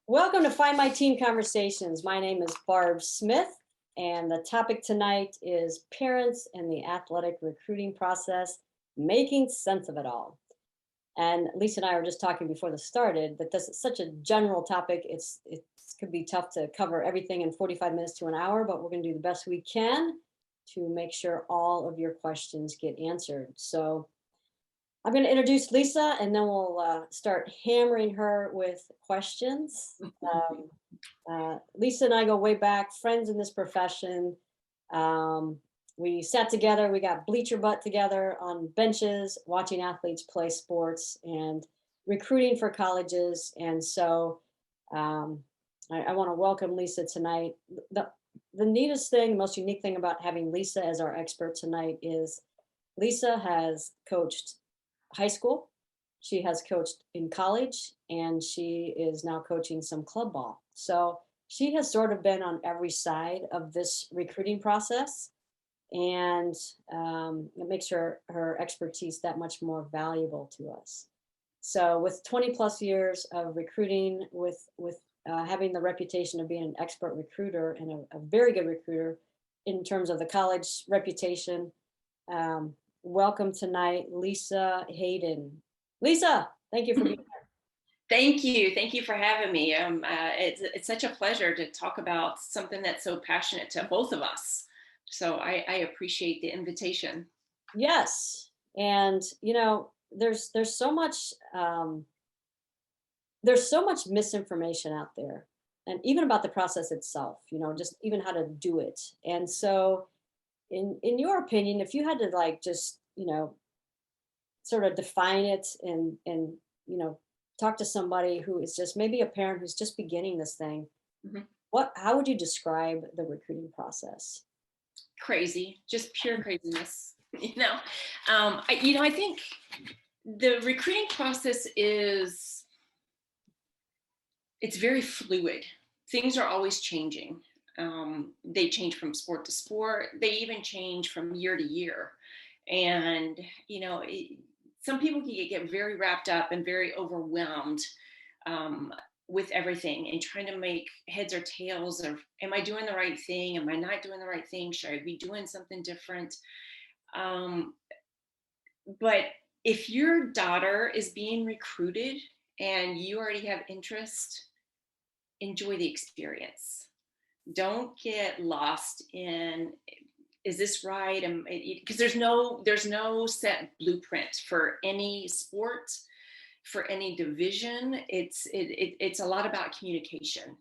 Welcome to Find My Team Conversations. My name is Barb Smith, and the topic tonight is parents and the athletic recruiting process, making sense of it all. And Lisa and I were just talking before this started that this is such a general topic. It could be tough to cover everything in 45 minutes to an hour, but we're going to do the best we can to make sure all of your questions get answered. So I'm going to introduce Lisa, and then we'll start hammering her with questions. Lisa and I go way back, friends in this profession. Um, we sat together, we got bleacher butt together on benches, watching athletes play sports and recruiting for colleges. And so I want to welcome Lisa tonight. The neatest thing, most unique thing about having Lisa as our expert tonight is Lisa has coached high school. She has coached in college and she is now coaching some club ball. So she has sort of been on every side of this recruiting process. And it makes her expertise that much more valuable to us. So with 20 plus years of recruiting, with having the reputation of being an expert recruiter and a very good recruiter in terms of the college reputation, welcome tonight, Lisa Hayden. Lisa, thank you for being here. Thank you. Thank you for having me. It's such a pleasure to talk about something that's so passionate to both of us. So I appreciate the invitation. Yes, and there's so much there's so much misinformation out there, and even about the process itself. Just even how to do it. And so, in your opinion, if you had to like just sort of define it and talk to somebody who is just maybe a parent who's just beginning this thing, Mhm. how would you describe the recruiting process? Crazy, just pure craziness. I think the recruiting process it's very fluid. Things are always changing. They change from sport to sport. They even change from year to year. And, some people can get very wrapped up and very overwhelmed um, with everything and trying to make heads or tails of, am I doing the right thing? Am I not doing the right thing? Should I be doing something different? Um, but if your daughter is being recruited and you already have interest, enjoy the experience. Don't get lost in, is this right? Because there's no set blueprint for any sport, for any division. It's a lot about communication,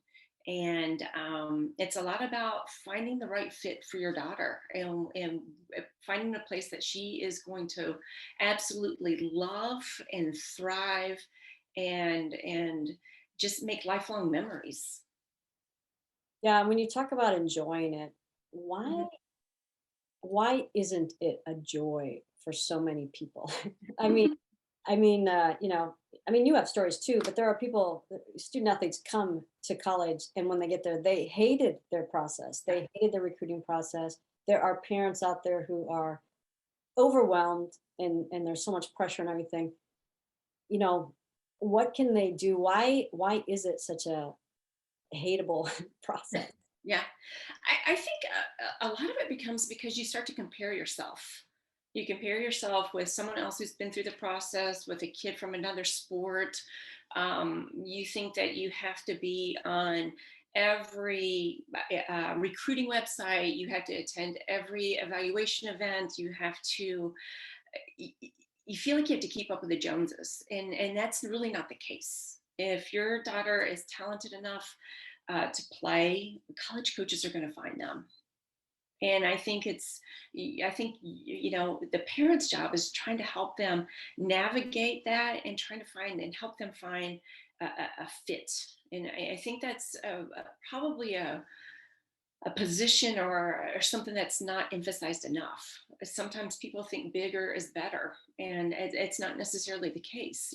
and it's a lot about finding the right fit for your daughter, and finding a place that she is going to absolutely love and thrive, and just make lifelong memories. Yeah, when you talk about enjoying it, Mhm. why isn't it a joy for so many people? I mean, I mean, you have stories too, but there are people, student athletes come to college, and when they get there, they hated their process. They hated the recruiting process. There are parents out there who are overwhelmed, and there's so much pressure and everything. You know, what can they do? Why is it such a hateable process? Yeah, I think a lot of it becomes because you start to compare yourself. You compare yourself with someone else who's been through the process, with a kid from another sport. You think that you have to be on every recruiting website, you have to attend every evaluation event, you have to, y- y- you feel like you have to keep up with the Joneses. And that's really not the case. If your daughter is talented enough to play, college coaches are going to find them. And I think the parents' job is trying to help them navigate that and trying to find and help them find a fit. And I think that's probably a position or something that's not emphasized enough. Sometimes people think bigger is better, and it's not necessarily the case.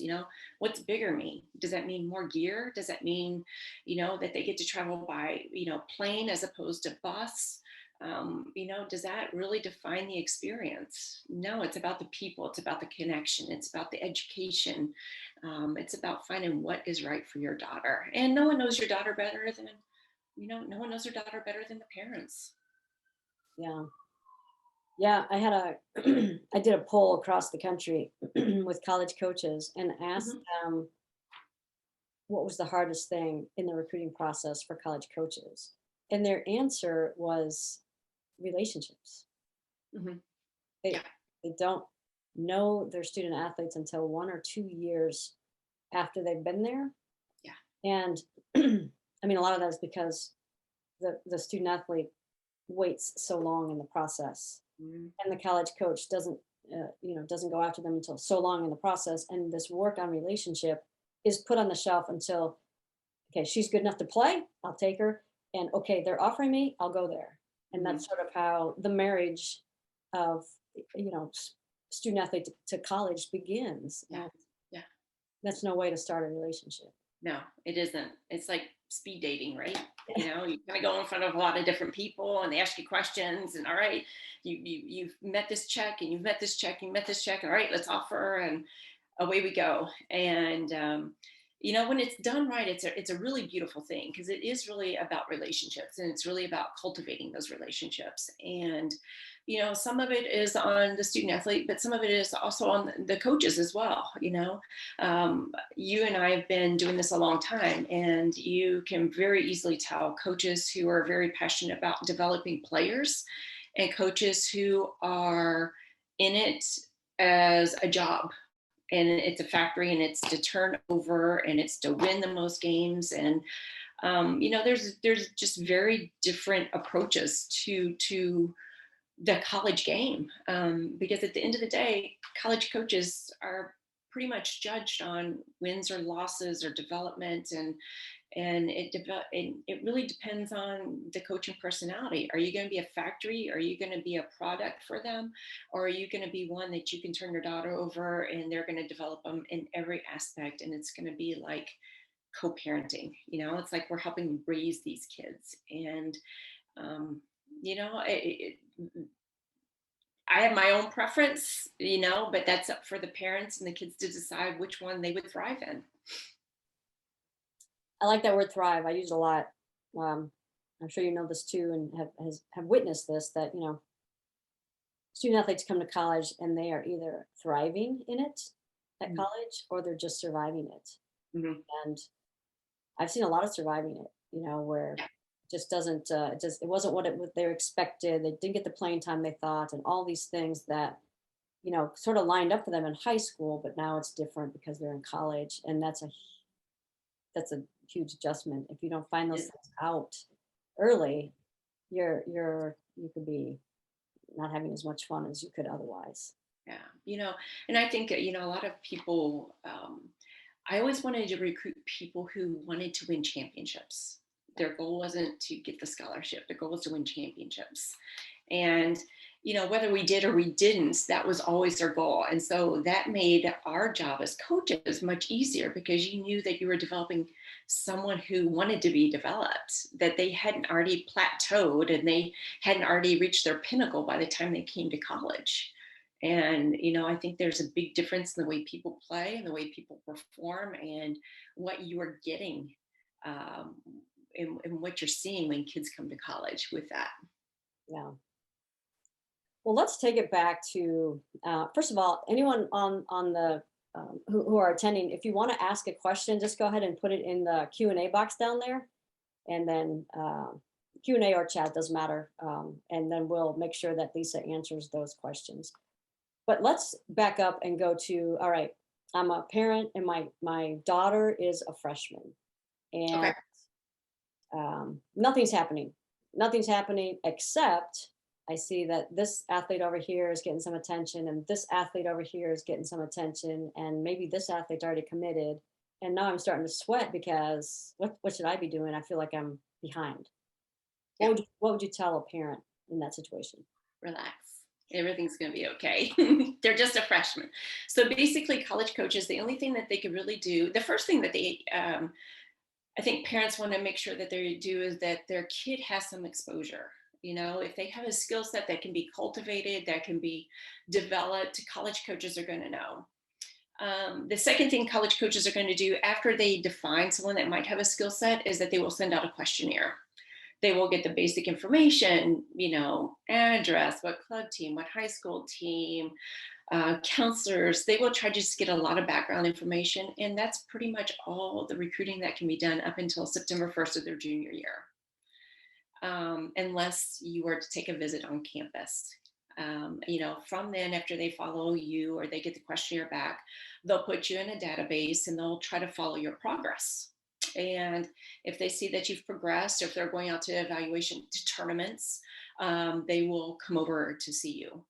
What's bigger mean? Does that mean more gear? Does that mean, that they get to travel by, plane as opposed to bus? Does that really define the experience? No, it's about the people, it's about the connection, it's about the education, it's about finding what is right for your daughter. And no one knows your daughter better than, no one knows their daughter better than the parents. Yeah. Yeah, I had a I did a poll across the country with college coaches and asked Hmm. them what was the hardest thing in the recruiting process for college coaches. And their answer was relationships. Hmm. They Yeah, they don't know their student athletes until 1 or 2 years after they've been there. yeah. And I mean, a lot of that is because the student athlete waits so long in the process, Mhm. and the college coach doesn't go after them until so long in the process. And this work on relationship is put on the shelf until, okay, she's good enough to play, I'll take her, and okay, they're offering me, I'll go there. And Mhm. that's sort of how the marriage of student athlete to college begins, Yeah, and yeah. that's no way to start a relationship. No, it isn't. It's like speed dating, right? You kind of go in front of a lot of different people, and they ask you questions. And all right, you've met this check, and you've met this check, and you met this check. And all right, let's offer, and away we go. And when it's done right, it's a really beautiful thing, because it is really about relationships, and it's really about cultivating those relationships. And some of it is on the student athlete, but some of it is also on the coaches as well. You and I have been doing this a long time, and you can very easily tell coaches who are very passionate about developing players and coaches who are in it as a job, and it's a factory, and it's to turn over, and it's to win the most games. And there's just very different approaches to the college game, because at the end of the day, college coaches are pretty much judged on wins or losses or development. And it really depends on the coaching personality. Are you going to be a factory? Are you going to be a product for them? Or are you going to be one that you can turn your daughter over, and they're going to develop them in every aspect, and it's going to be like co-parenting? It's like we're helping raise these kids. And um, I have my own preference, but that's up for the parents and the kids to decide which one they would thrive in. I like that word thrive. I use it a lot. Um, I'm sure you know this too, and have witnessed this, that student athletes come to college and they are either thriving in it at Mhm. college, or they're just surviving it. Mhm. And I've seen a lot of surviving it, where Yeah. just doesn't it wasn't what they expected. They didn't get the playing time they thought, and all these things that sort of lined up for them in high school, but now it's different because they're in college, and that's a huge adjustment. If you don't find those It- things out early, you could be not having as much fun as you could otherwise. yeah. And I think, a lot of people, I always wanted to recruit people who wanted to win championships. Their goal wasn't to get the scholarship. Their goal was to win championships. And whether we did or we didn't, that was always their goal. And so that made our job as coaches much easier, because you knew that you were developing someone who wanted to be developed, that they hadn't already plateaued, and they hadn't already reached their pinnacle by the time they came to college. And I think there's a big difference in the way people play and the way people perform, and what you are getting, um, and what you're seeing when kids come to college with that. Yeah. Well, let's take it back to first of all, anyone on the who are attending. If you want to ask a question, just go ahead and put it in the Q&A box down there, and then Q&A or chat doesn't matter, and then we'll make sure that Lisa answers those questions. But let's back up and go to, all right, I'm a parent, and my daughter is a freshman, and Okay. nothing's happening. Nothing's happening except I see that this athlete over here is getting some attention, and this athlete over here is getting some attention, and maybe this athlete's already committed. And now I'm starting to sweat because what should I be doing? I feel like I'm behind. What Yeah. would you tell a parent in that situation? Relax. Everything's going to be okay. They're just a freshman. So basically, college coaches, the only thing that they could really do, the first thing that I think parents want to make sure that they do, is that their kid has some exposure. If they have a skill set that can be cultivated, that can be developed, college coaches are going to know. The second thing college coaches are going to do after they define someone that might have a skill set is that they will send out a questionnaire. They will get the basic information, address, what club team, what high school team, counselors. They will try to just get a lot of background information. And that's pretty much all the recruiting that can be done up until September 1st of their junior year, unless you were to take a visit on campus. From then, after they follow you or they get the questionnaire back, they'll put you in a database and they'll try to follow your progress. And if they see that you've progressed, or if they're going out to evaluation to tournaments, they will come over to see you.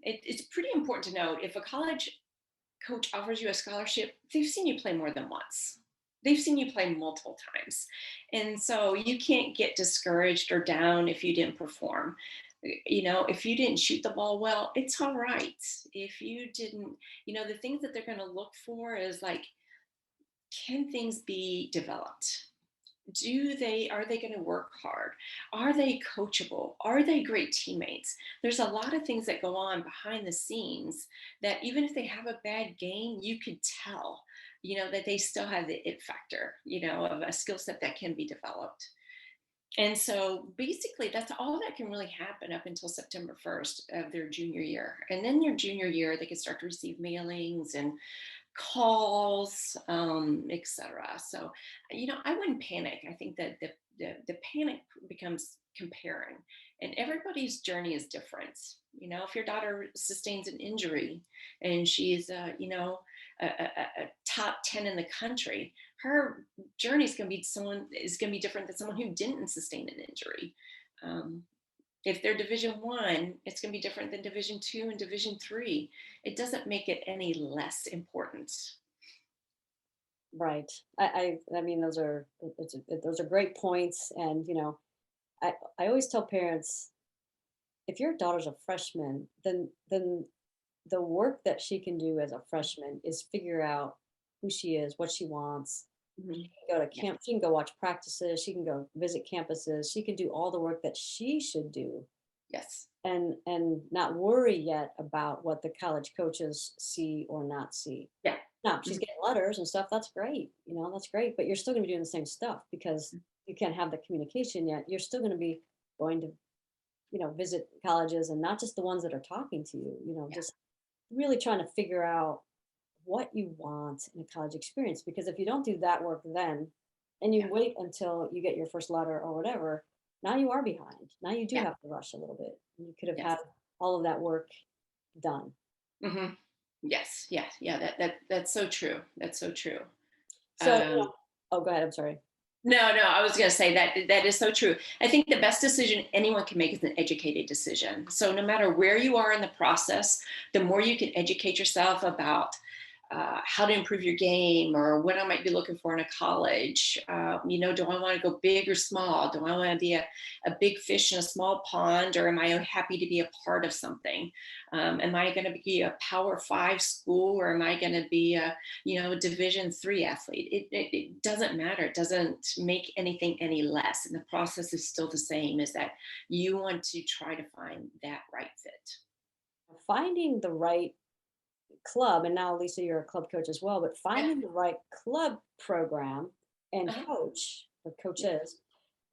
It's pretty important to note, if a college coach offers you a scholarship, they've seen you play more than once. They've seen you play multiple times. And so you can't get discouraged or down if you didn't perform. If you didn't shoot the ball well, it's all right. If you didn't, the things that they're going to look for is like, can things be developed? Are they going to work hard? Are they coachable? Are they great teammates? There's a lot of things that go on behind the scenes that even if they have a bad game, you could tell, that they still have the it factor, of a skill set that can be developed. And so basically that's all that can really happen up until September 1st of their junior year. And then their junior year, they can start to receive mailings and calls, etc. So, I wouldn't panic. I think that the panic becomes comparing, and everybody's journey is different. If your daughter sustains an injury and she's, a top 10 in the country, her journey is going to be different than someone who didn't sustain an injury. If they're Division 1, it's going to be different than Division 2 and Division 3. It doesn't make it any less important. Right. I mean, those are great points. And, I always tell parents, if your daughter's a freshman, then the work that she can do as a freshman is figure out who she is, what she wants. Mhm. She can go to Yeah. camp, she can go watch practices, she can go visit campuses, she can do all the work that she should do, Yes. and not worry yet about what the college coaches see or not see. Yeah. Now, if she's Mhm. getting letters and stuff, that's great, that's great, but you're still gonna be doing the same stuff because you can't have the communication yet. You're still gonna be going to, visit colleges, and not just the ones that are talking to you, Yeah. just really trying to figure out what you want in a college experience. Because if you don't do that work then, and you Yeah. wait until you get your first letter or whatever, now you are behind. Now you do Yeah. have to rush a little bit. You could have Yes. had all of that work done. Hmm. Yes. Yeah. Yeah. That's so true. That's so true. So, Um, oh, go ahead. I'm sorry. no, no, I was going to say that is so true. I think the best decision anyone can make is an educated decision. So no matter where you are in the process, the more you can educate yourself about how to improve your game, or what I might be looking for in a college. Do I want to go big or small? Do I want to be a big fish in a small pond, or am I happy to be a part of something? Am I going to be a Power 5 school, or am I going to be a Division 3 athlete? It doesn't matter. It doesn't make anything any less. And the process is still the same, is that you want to try to find that right fit. Finding the right club, and now Lisa, you're a club coach as well, but Yeah. finding the right club program and Uh-huh. coach or Yeah. coaches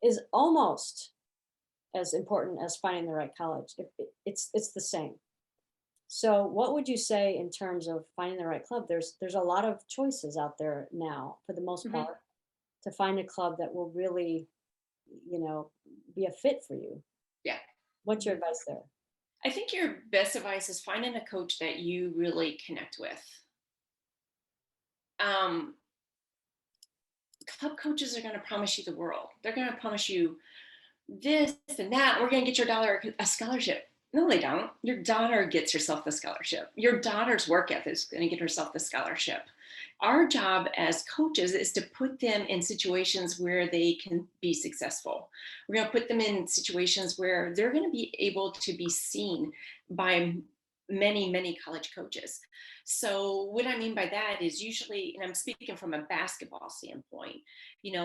is almost as important as finding the right college. It's the same. So, what would you say in terms of finding the right club? There's a lot of choices out there now, for the most Mhm. part, to find a club that will really, you know, be a fit for you. Yeah. What's your Mhm. advice there? I think your best advice is finding a coach that you really connect with. Um, Club coaches are going to promise you the world. They're going to promise you this and that. We're going to get your daughter a scholarship. No, they don't. Your daughter gets herself the scholarship. Your daughter's work ethic is going to get herself the scholarship. Our job as coaches is to put them in situations where they can be successful. We're going to put them in situations where they're going to be able to be seen by many, many college coaches. So what I mean by that is usually, and I'm speaking from a basketball standpoint,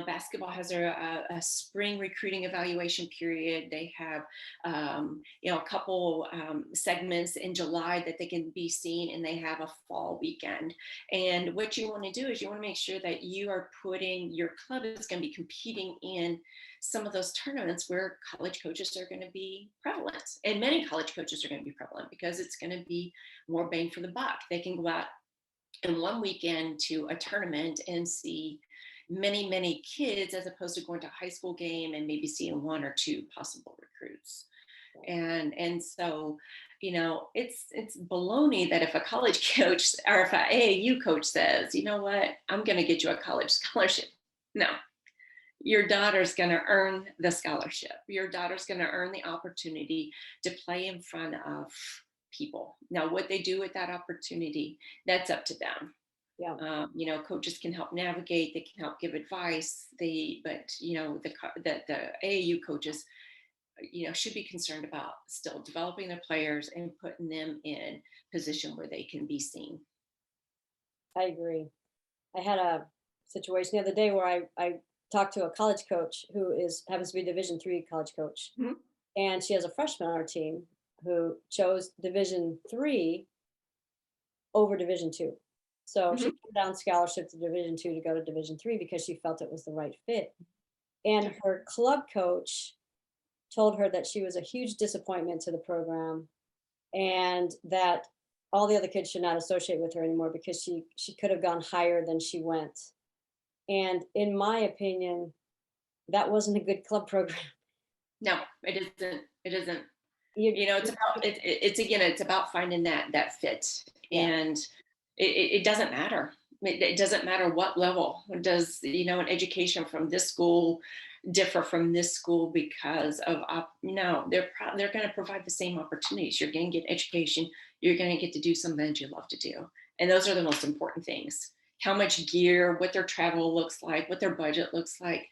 basketball has a spring recruiting evaluation period. They have, a couple segments in July that they can be seen, and they have a fall weekend. And what you want to do is you want to make sure that you are putting your club is going to be competing in some of those tournaments where college coaches are going to be prevalent. And many college coaches are going to be prevalent because it's going to be more bang for the buck. They can go out in one weekend to a tournament and see many, many kids as opposed to going to a high school game and maybe seeing one or two possible recruits. And so, it's baloney that if a college coach or if an AAU coach says, you know what, I'm going to get you a college scholarship. No, your daughter's going to earn the scholarship. Your daughter's going to earn the opportunity to play in front of people. Now, what they do with that opportunity, that's up to them. Yeah, Coaches can help navigate. They can help give advice. The AAU coaches, should be concerned about still developing their players and putting them in position where they can be seen. I agree. I had a situation the other day where I talked to a college coach who happens to be a Division 3 college coach, Mhm. and she has a freshman on her team who chose Division 3 over Division 2. So she Mhm. turned down scholarship to Division 2 to go to Division 3 because she felt it was the right fit. And her club coach told her that she was a huge disappointment to the program and that all the other kids should not associate with her anymore because she could have gone higher than she went. And in my opinion, that wasn't a good club program. No, it isn't. It isn't. You, It's about it's again, it's about finding that fit, yeah, and it doesn't matter. It doesn't matter what level. Does an education from this school differ from this school because of no, they're going to provide the same opportunities. You're going to get education. You're going to get to do something that you love to do, and those are the most important things. How much gear, what their travel looks like, what their budget looks like.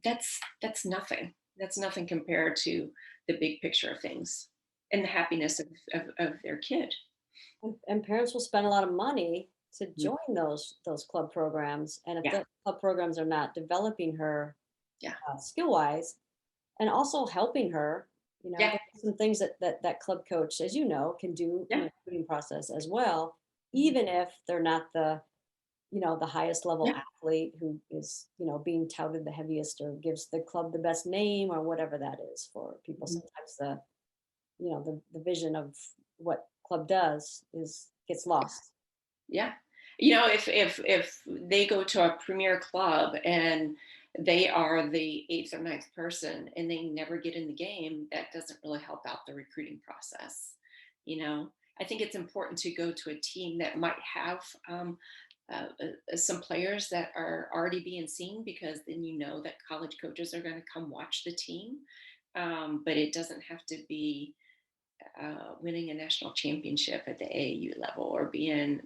That's nothing. That's nothing compared to the big picture of things and the happiness of their kid. and parents will spend a lot of money to Mm. join those club programs, and if Yeah, the club programs are not developing her yeah, skill wise and also helping her, yeah, there's some things that club coach, as you know, can do in yeah, the recruiting process as well, mhm, even if they're not the highest level yeah, athlete who is being touted the heaviest or gives the club the best name or whatever that is for people. mhm, Sometimes the vision of what club does is gets lost. yeah. If they go to a premier club and they are the eighth or ninth person and they never get in the game, that doesn't really help out the recruiting process. You know, I think it's important to go to a team that might have some players that are already being seen because then that college coaches are going to come watch the team. But it doesn't have to be winning a national championship at the AAU level or being,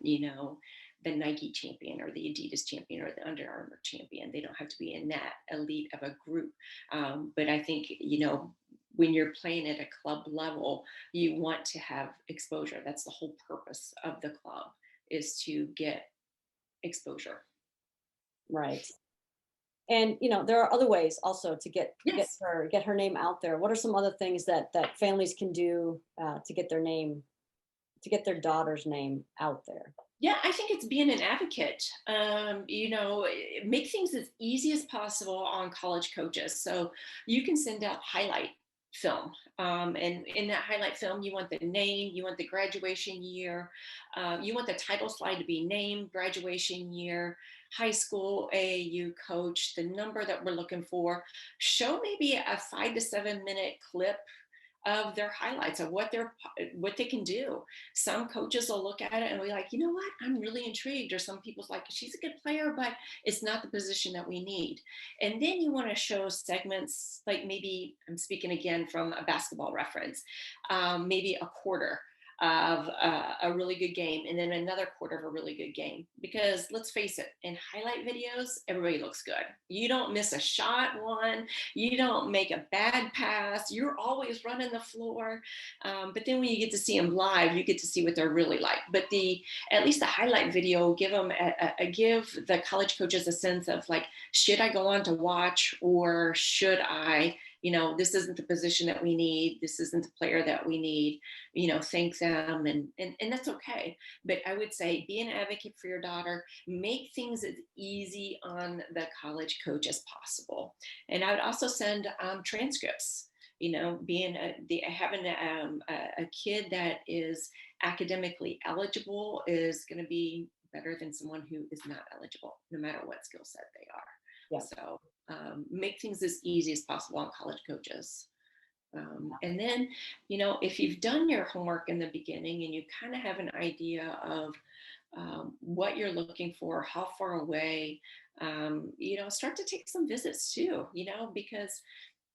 the Nike champion or the Adidas champion or the Under Armour champion. They don't have to be in that elite of a group. But I think, when you're playing at a club level, you want to have exposure. That's the whole purpose of the club is to get exposure. Right. And there are other ways also to get get Yes. her get her name out there. What are some other things that families can do to get their daughter's name out there? Yeah, I think it's being an advocate. Make things as easy as possible on college coaches. So you can send out highlight film. And in that highlight film, you want the name, you want the graduation year, you want the title slide to be name, graduation year, high school AAU coach, the number that we're looking for. Show maybe a 5 to 7 minute clip of their highlights of what they can do. Some coaches will look at it and be like, you know what, I'm really intrigued. Or some people's like, she's a good player, but it's not the position that we need. And then you want to show segments like maybe I'm speaking again from a basketball reference, maybe a quarter. of a really good game and then another quarter of a really good game. Because let's face it, in highlight videos, everybody looks good. You don't miss a shot one, you don't make a bad pass, you're always running the floor. But then when you get to see them live, you get to see what they're really like. But at least the highlight video will give them give the college coaches a sense of like, should I go on to watch, or should I, this isn't the position that we need, this isn't the player that we need, thank them, and that's okay. But I would say be an advocate for your daughter, make things as easy on the college coach as possible. And I would also send transcripts. Having a kid that is academically eligible is going to be better than someone who is not eligible, no matter what skill set they are. Yeah. So make things as easy as possible on college coaches. And then, if you've done your homework in the beginning and you kind of have an idea of what you're looking for, how far away, start to take some visits too, because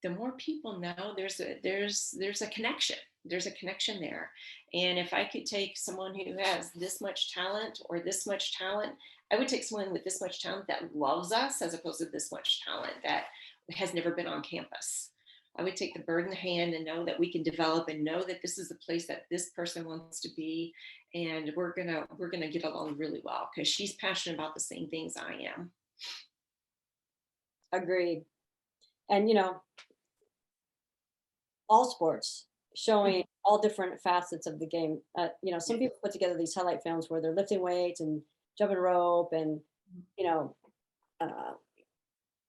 the more people know, there's a connection. There's a connection there. And if I could take someone who has this much talent or this much talent, I would take someone with this much talent that loves us as opposed to this much talent that has never been on campus. I would take the bird in the hand and know that we can develop and know that this is the place that this person wants to be. And we're gonna get along really well because she's passionate about the same things I am. Agreed. And all sports showing all different facets of the game. Some people put together these highlight films where they're lifting weights and jumping rope and you know uh,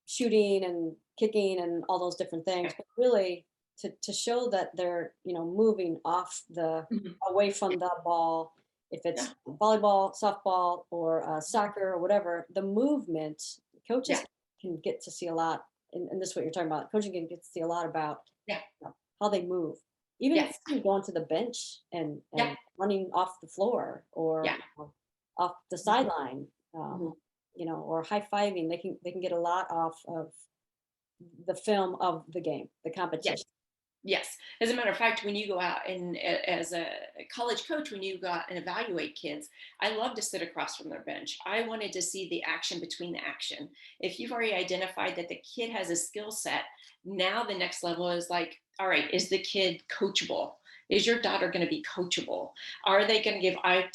shooting and kicking and all those different things, but really to show that they're moving off the Mhm. away from the ball, if Yeah, it's volleyball, softball, or soccer or whatever, the movement. yeah, Coaches can get to see a lot, and this is what you're talking about. Coaching can get to see a lot about yeah, how they move, even yes, going to the bench and yeah, running off the floor or yeah. off the Mhm, sideline, mhm. or high fiving. They can get a lot off of the film of the game, the Yes. competition. Yes. As a matter of fact, when you go out and as a college coach, when you go out and evaluate kids, I love to sit across from their bench. I wanted to see the action between the action. If you've already identified that the kid has a skill set, now the next level is like, all right, is the kid coachable? Is your daughter going to be coachable? Are they going to give eye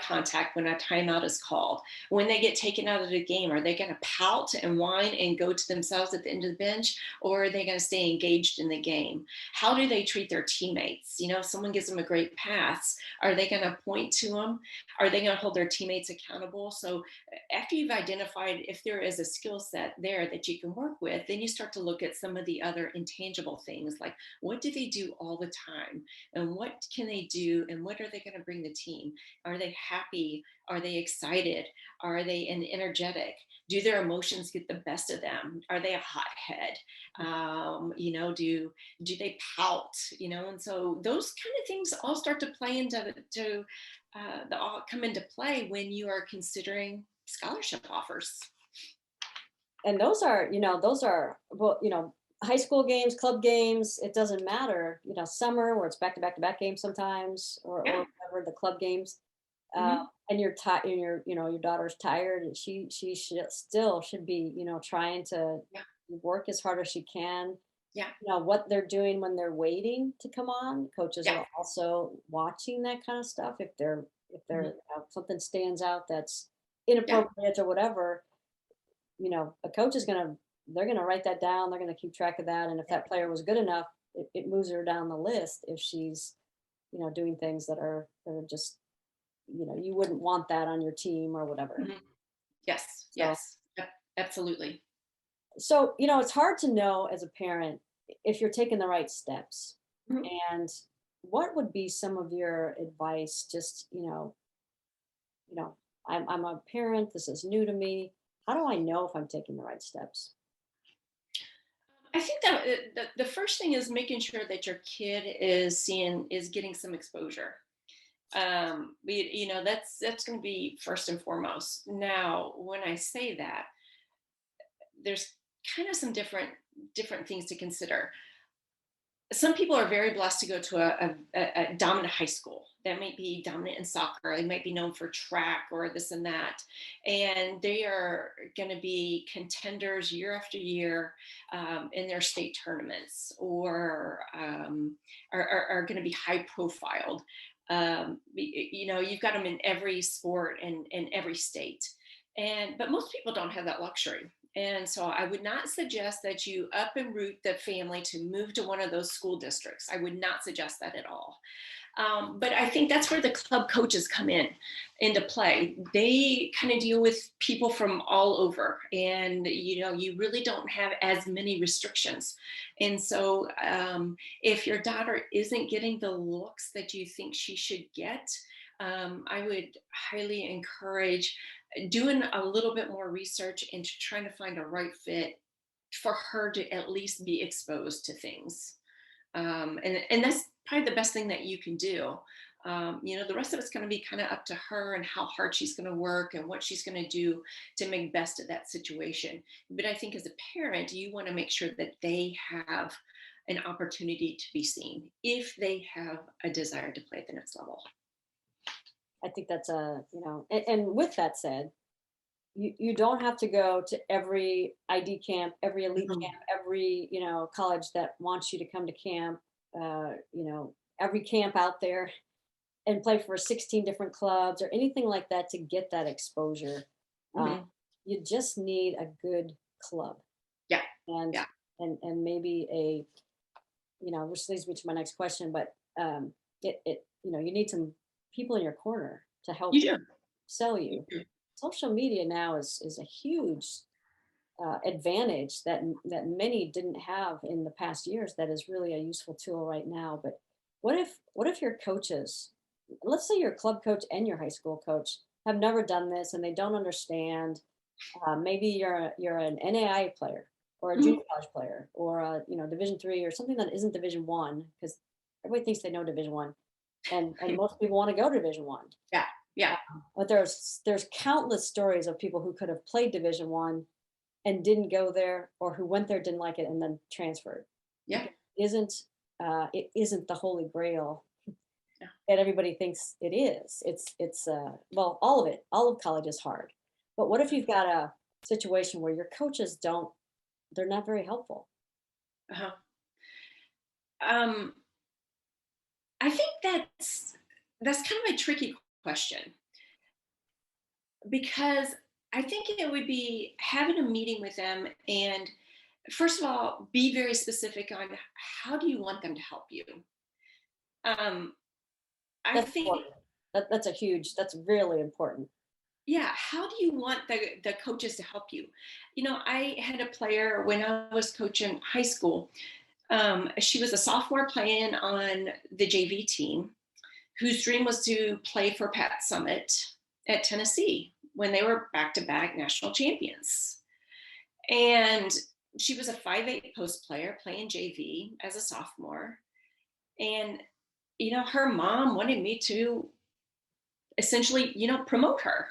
contact when a timeout is called? When they get taken out of the game, are they going to pout and whine and go to themselves at the end of the bench? Or are they going to stay engaged in the game? How do they treat their teammates? If someone gives them a great pass, are they going to point to them? Are they going to hold their teammates accountable? So after you've identified if there is a skill set there that you can work with, then you start to look at some of the other intangible things like what do they do all the time? And what can they do? And what are they going to bring the team? Are they happy? Are they excited? Are they energetic? Do their emotions get the best of them? Are they a hothead? Do they pout, and so those kind of things all start to play they all come into play when you are considering scholarship offers. And those are well, high school games, club games. It doesn't matter. Summer where it's back to back to back games sometimes, or Yeah. whatever the club games. uh, Hmm. and you're tired, and your daughter's tired, and still should be trying to Yeah. work as hard as she can. Yeah. What they're doing when they're waiting to come on. Coaches Yeah. are also watching that kind of stuff. If Hmm. something stands out that's Yeah. inappropriate or whatever, a coach is they're gonna write that down. They're gonna keep track of that. And if that player was good enough, it moves her down the list. If she's doing things that are just you wouldn't want that on your team or whatever. Hmm. Yes. So Yes. Absolutely. it's hard to know as a parent if you're taking the right steps. Mhm. And what would be some of your advice? Just, you know, I'm a parent, this is new to me. How do I know if I'm taking the right steps? I think that the first thing is making sure that your kid is getting some exposure. That's going to be first and foremost. Now, when I say that, there's kind of some different things to consider. Some people are very blessed to go to a dominant high school that might be dominant in soccer. They might be known for track or this and that. And they are going to be contenders year after year in their state tournaments, or are going to be high profiled. You've got them in every sport and in every state. But most people don't have that luxury. And so I would not suggest that you up and root the family to move to one of those school districts. I would not suggest that at all. But I think that's where the club coaches come into play. They kind of deal with people from all over, and you really don't have as many restrictions. And so, if your daughter isn't getting the looks that you think she should get, I would highly encourage doing a little bit more research into trying to find a right fit for her to at least be exposed to things. And that's probably the best thing that you can do. The rest of it's going to be kind of up to her and how hard she's going to work and what she's going to do to make best of that situation. But I think as a parent, you want to make sure that they have an opportunity to be seen if they have a desire to play at the next level. I think that's and with that said, you don't have to go to every ID camp, every elite Mhm. camp, every, college that wants you to come to camp, every camp out there and play for 16 different clubs or anything like that to get that exposure. Uh, Mhm. you just need a good club Yeah. and Yeah. and maybe which leads me to my next question, but you need some people in your corner to You help do. sell You you. do. Social media now is a huge advantage that many didn't have in the past years. That is really a useful tool right now. But what if your coaches, let's say your club coach and your high school coach, have never done this and they don't understand? Maybe you're an NAI player or a junior Mhm. college player or a Division 3 or something that isn't Division 1, because everybody thinks they know Division 1, and most people want to go to Division 1. Yeah. Yeah. But there's countless stories of people who could have played Division 1 and didn't go there, or who went there, didn't like it, and then transferred. Yeah. Because it isn't the holy grail Yeah. that everybody thinks it is. Well, all of college is hard. But what if you've got a situation where your coaches they're not very helpful? Uh-huh. Um, I think that's kind of a tricky question, because I think it would be having a meeting with them and, first of all, be very specific on how do you want them to help you. Um, I That's think, important. That's really important. yeah, how do you want the coaches to help you? I had a player when I was coaching high school. She was a sophomore playing on the JV team, whose dream was to play for Pat Summit at Tennessee when they were back-to-back national champions. And she was a 5'8" post player playing JV as a sophomore. And, her mom wanted me to essentially, promote her.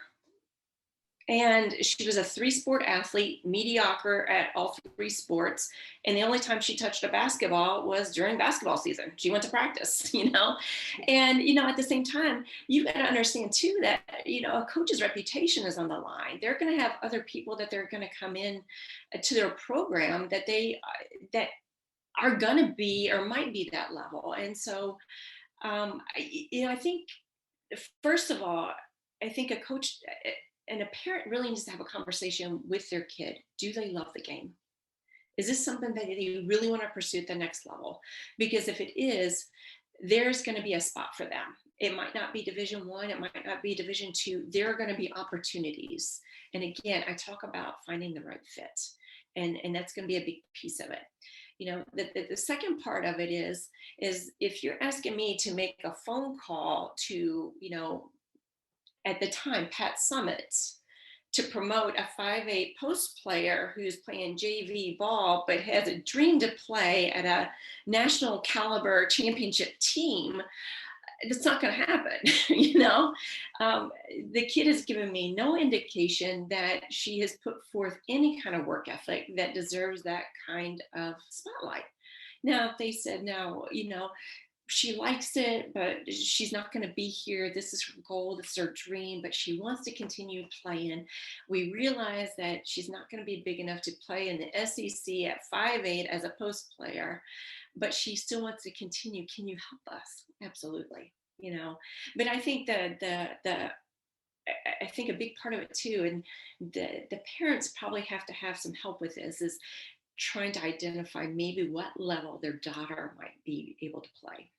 And she was a three-sport athlete, mediocre at all three sports. And the only time she touched a basketball was during basketball season. She went to practice, And, at the same time, you got to understand too that, a coach's reputation is on the line. They're going to have other people that they're going to come in to their program that are going to be or might be that level. And so, I think, first of all, I think a coach and a parent really needs to have a conversation with their kid. Do they love the game? Is this something that you really want to pursue at the next level? Because if it is, there's going to be a spot for them. It might not be Division 1, it might not be Division 2. There are going to be opportunities. And again, I talk about finding the right fit. And that's going to be a big piece of it. The second part of it is if you're asking me to make a phone call to, at the time, Pat Summit, to promote a 5'8" post player who's playing JV ball but has a dream to play at a national caliber championship team, it's not going to happen. The kid has given me no indication that she has put forth any kind of work ethic that deserves that kind of spotlight. Now, if they said, no, she likes it, but she's not going to be here. This is her goal, this is her dream, but she wants to continue playing. We realize that she's not going to be big enough to play in the SEC at 5'8" as a post player, but she still wants to continue. Can you help us? Absolutely. But I think I think a big part of it too, and the parents probably have to have some help with this, is trying to identify maybe what level their daughter might be able to play,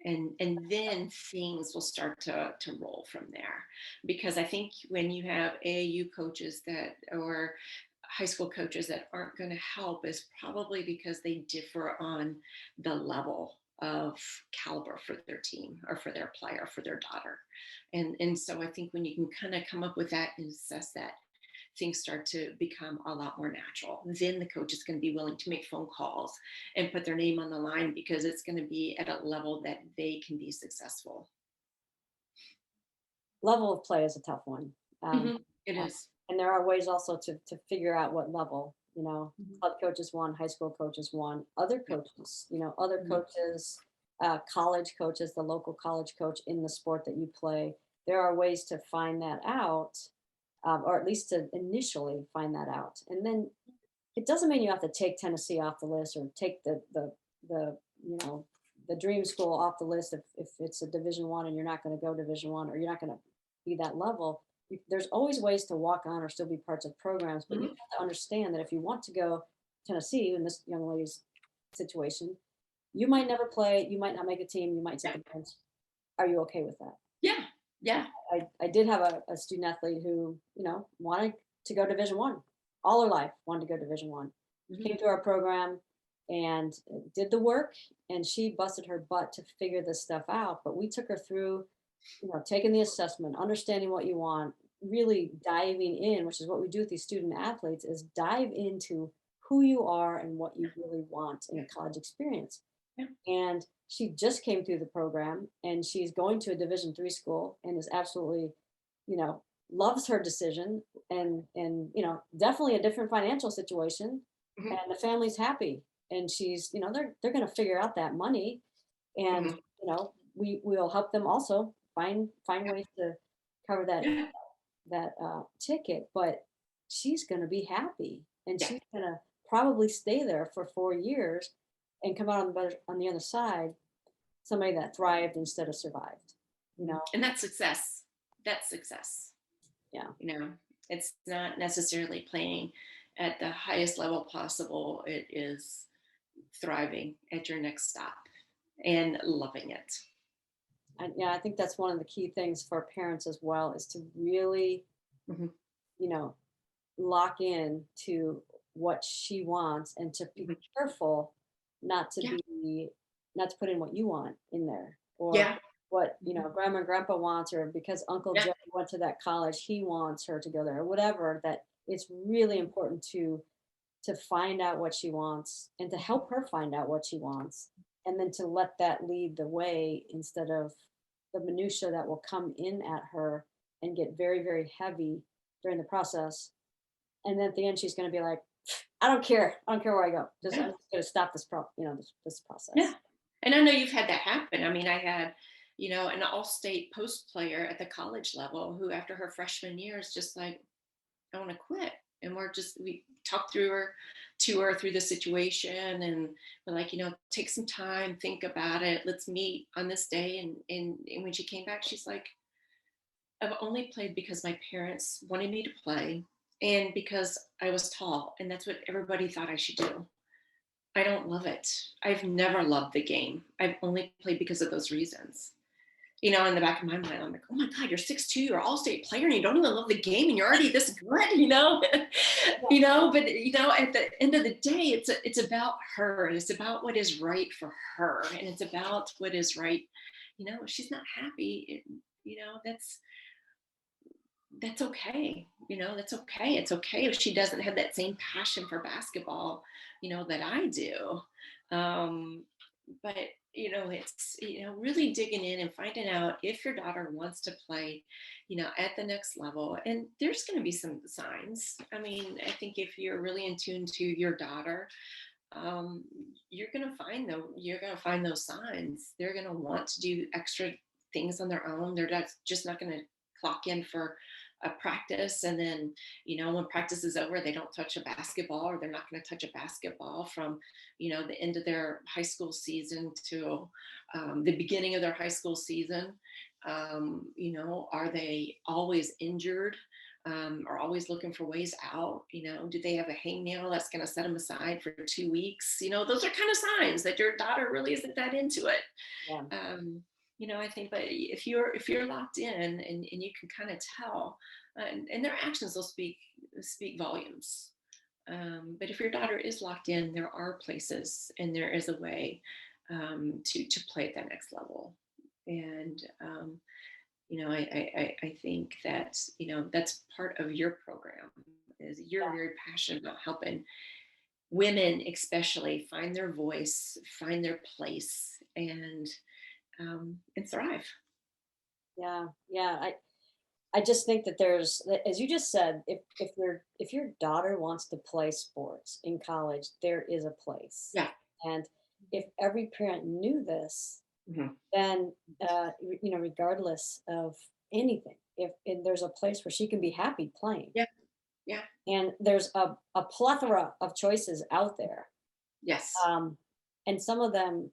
and then things will start to roll from there. Because I think when you have AAU coaches that, or high school coaches that aren't going to help, is probably because they differ on the level of caliber for their team or for their player, for their daughter. And so I think when you can kind of come up with that and assess that, things start to become a lot more natural. Then the coach is going to be willing to make phone calls and put their name on the line, because it's going to be at a level that they can be successful. Level of play is a tough one. It Uh, is. and there are ways also to figure out what level, Mhm. club coaches one, high school coaches one, other Yeah. coaches, other Mhm. coaches, college coaches, the local college coach in the sport that you play. There are ways to find that out, or at least to initially find that out. And then it doesn't mean you have to take Tennessee off the list, or take the you know the dream school off the list if it's a Division 1 and you're not going to go Division 1, or you're not going to be that level. There's always ways to walk on or still be parts of programs, but you Mhm. have to understand that if you want to go Tennessee in this young lady's situation, you might never play, you might not make a team, you might sit Yeah. the bench. Are you okay with that? Yeah. Yeah. I did have a student athlete who, wanted to go Division 1 all her life, wanted to go Division 1. Mhm. Came through our program and did the work, and she busted her butt to figure this stuff out. But we took her through, taking the assessment, understanding what you want, really diving in, which is what we do with these student athletes, is dive into who you are and what you really want in a college experience. Yeah. And she just came through the program, and she's going to a Division 3 school, and is absolutely, loves her decision, and definitely a different financial situation, Mhm. and the family's happy, and she's, they're going to figure out that money, and Mhm. we'll help them also find Yeah. ways to cover Yeah. that ticket, but she's going to be happy, and Yeah. she's going to probably stay there for 4 years and come out on the other side somebody that thrived instead of survived. You Mhm. know, And that's success. That's success. yeah. You know, it's not necessarily playing at the highest level possible. It is thriving at your next stop and loving it. Yeah, I think that's one of the key things for parents as well, is to really, Mhm. you know, lock in to what she wants, and to be Mhm. careful not to Yeah. be not to put in what you want in there, or Yeah. what, Mhm. grandma and grandpa wants, or because Uncle Yeah. Joe went to that college, he wants her to go there, or whatever. That it's really important to find out what she wants, and to help her find out what she wants, and then to let that lead the way, instead of the minutia that will come in at her and get very, very heavy during the process. And then at the end, she's going to be like, I don't care where I go. Just, Yeah. I'm just going to stop this Yeah. process. And I know you've had that happen. I mean, I had, an all-state post player at the college level who, after her freshman year, is just like, I want to quit. And we talked to her through the situation, and we're like, take some time, think about it. Let's meet on this day. And when she came back, she's like, I've only played because my parents wanted me to play, and because I was tall, and that's what everybody thought I should do. I don't love it. I've never loved the game. I've only played because of those reasons. In the back of my mind, I'm like, oh my God, you're 6'2", you're all state player, and you don't even love the game, and you're already this good, but at the end of the day, it's about her, and it's about what is right for her, and it's about what is right. If she's not happy, that's okay. That's okay. It's okay if she doesn't have that same passion for basketball, that I do. Um, but it's really digging in and finding out if your daughter wants to play, at the next level. And there's going to be some signs. I mean, I think if you're really in tune to your daughter, um, you're gonna find those signs. They're gonna want to do extra things on their own. They're just not gonna clock in for a practice, and then when practice is over, they don't touch a basketball, or they're not going to touch a basketball from the end of their high school season to the beginning of their high school season. Are they always injured? Are always looking for ways out. Do they have a hangnail that's going to set them aside for 2 weeks? Those are kind of signs that your daughter really isn't that into it. Yeah. I think, but if you're locked in, and you can kind of tell, and their actions will speak volumes. But if your daughter is locked in, there are places and there is a way to play at that next level. And I think that that's part of your program, is you're Yeah. very passionate about helping women, especially, find their voice, find their place, and thrive. Yeah. Yeah. I just think that as you just said, if your daughter wants to play sports in college, there is a place. Yeah. And if every parent knew this, Mhm. then regardless of anything, if there's a place where she can be happy playing, Yeah. Yeah. and there's a plethora of choices out there, Yes. um, and some of them,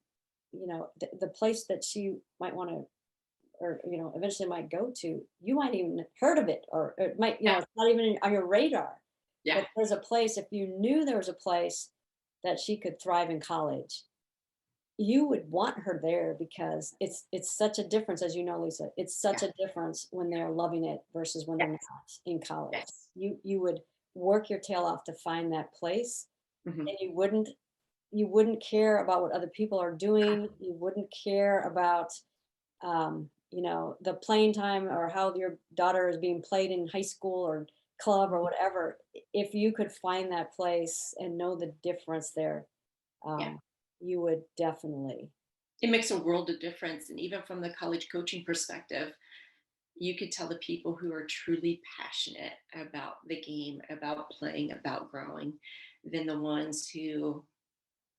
the place that she might want to, or eventually might go to, you might even heard of it, or it might, Yeah. it's not even on your radar. Yeah. But there's a place, if you knew there was a place that she could thrive in college, you would want her there, because it's such a difference, as you know, Lisa. It's such Yeah. a difference when they're loving it versus when they're Yeah. not in college. Yes. You would work your tail off to find that place, Mhm. and you wouldn't care about what other people are doing. You wouldn't care about the playing time, or how your daughter is being played in high school or club or whatever. If you could find that place and know the difference there, Yeah. um, you would definitely. It makes a world of difference. And even from the college coaching perspective, you could tell the people who are truly passionate about the game, about playing, about growing, than the ones who,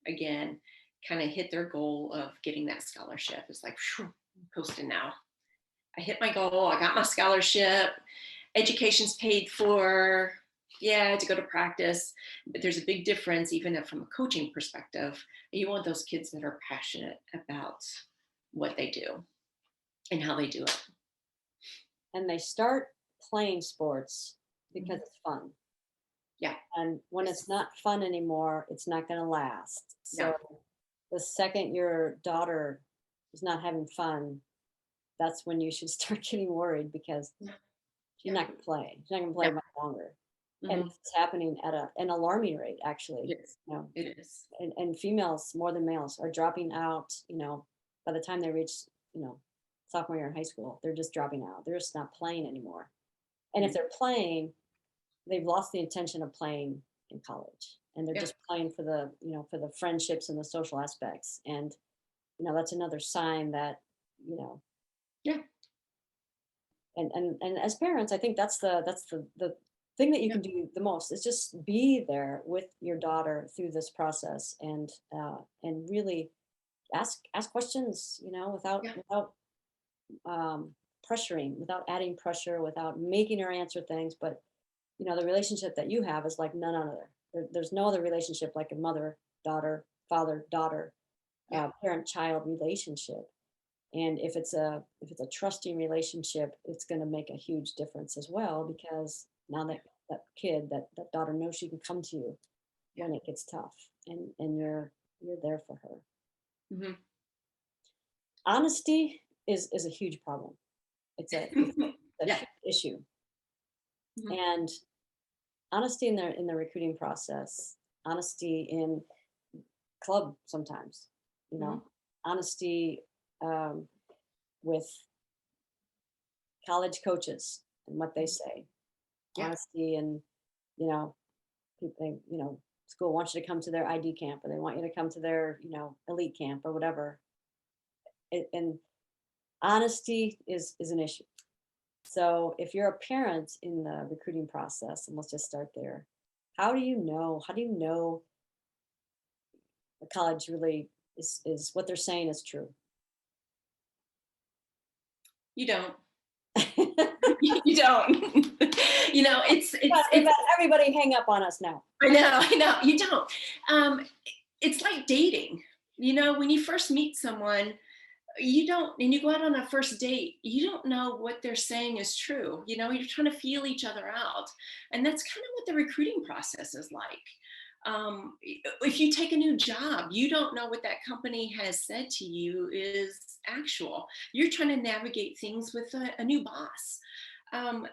again, kind of hit their goal of getting that scholarship. It's like, phew, I'm coasting now. I hit my goal. I got my scholarship. Education's paid for. Yeah, I had to go to practice. But there's a big difference, even from a coaching perspective. You want those kids that are passionate about what they do and how they do it. And they start playing sports because Mhm. it's fun. Yeah. And when it's Yes. not fun anymore, it's not going to last. No. So the second your daughter is not having fun, that's when you should start getting worried, because Yeah. she's Yeah. not going to play. She's not going to play No. much longer. And Mhm. this is happening at an alarming rate, actually. Yes, You know, it is. and females more than males are dropping out. By the time they reach, sophomore year in high school, they're just dropping out. They're just not playing anymore. And if Mhm. they're playing, they've lost the intention of playing in college, and they're Yeah. just playing for the friendships and the social aspects. And that's another sign that, you know Yeah. and as parents, I think that's the thing that you Yeah. can do the most, is just be there with your daughter through this process, and really ask questions, without Yeah. um, pressuring, without adding pressure, without making her answer things. But the relationship that you have is like none other. There's no other relationship like a mother daughter, father daughter, Yeah. parent child relationship. And if it's a trusting relationship, it's going to make a huge difference as well, because now that daughter knows she can come to you Yeah. when it gets tough, and you're there for her. Mhm. Honesty is a huge problem. It's a Yeah. huge issue. Mhm. And honesty in the recruiting process, honesty in club sometimes, you Mhm. know, honesty um, with college coaches and what they Mhm. say, Yeah. honesty, and you know, people, school wants you to come to their ID camp, or they want you to come to their, elite camp or whatever. And honesty is an issue. So if you're a parent in the recruiting process, and let's just start there, how do you know the college really is what they're saying is true. You don't. But You don't. we've It's had everybody hang up on us now. I know, you don't. Um, it's like dating. When you first meet someone, you don't, and you go out on a first date, you don't know what they're saying is true. You're trying to feel each other out. And that's kind of what the recruiting process is like. If you take a new job, you don't know what that company has said to you is actual. You're trying to navigate things with a new boss. Um,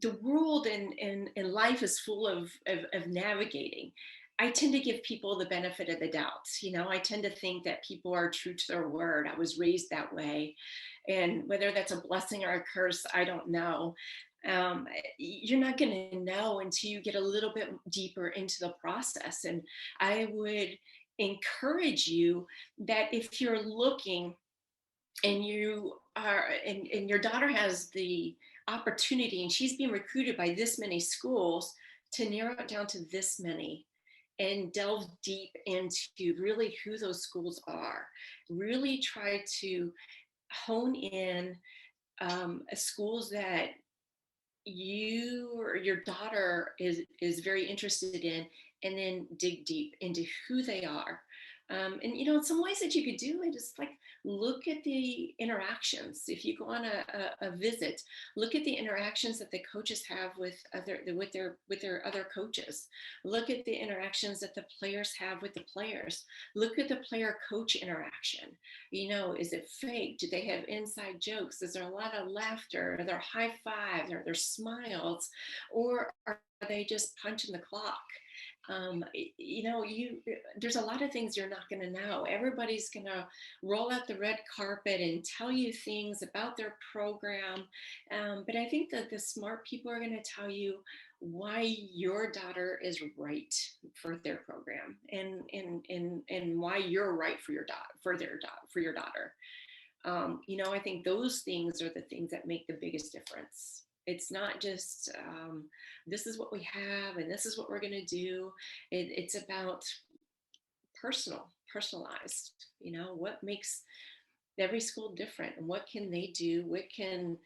the world and life is full of navigating. I tend to give people the benefit of the doubt. I tend to think that people are true to their word. I was raised that way. And whether that's a blessing or a curse, I don't know. You're not going to know until you get a little bit deeper into the process. And I would encourage you that if you're looking and and your daughter has the opportunity and she's being recruited by this many schools, to narrow it down to this many and delve deep into really who those schools are. Really try to hone in schools that you or your daughter is very interested in, and then dig deep into who they are. And in some ways that you could do it is like look at the interactions. If you go on a visit, look at the interactions that the coaches have with their other coaches. Look at the interactions that the players have with the players. Look at the player coach interaction. Is it fake? Do they have inside jokes? Is there a lot of laughter? Are there high fives? Are there smiles? Or are they just punching the clock? There's a lot of things you're not going to know. Everybody's going to roll out the red carpet and tell you things about their program. But I think that the smart people are going to tell you why your daughter is right for their program, and why you're right for your daughter. I think those things are the things that make the biggest difference. It's not just this is what we have and this is what we're going to do. It's about personalized. What makes every school different, and what can they do? What can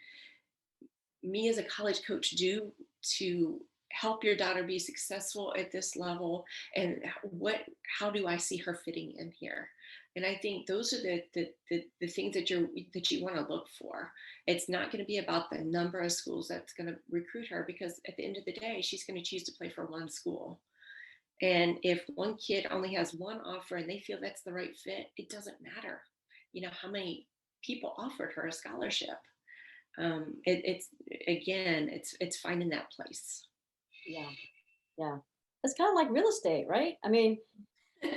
me as a college coach do to help your daughter be successful at this level? And how do I see her fitting in here? And I think those are the things that you want to look for. It's not going to be about the number of schools that's going to recruit her, because at the end of the day, she's going to choose to play for one school. And if one kid only has one offer and they feel that's the right fit, it doesn't matter how many people offered her a scholarship. It's finding that place. Yeah, yeah. It's kind of like real estate, right? I mean, you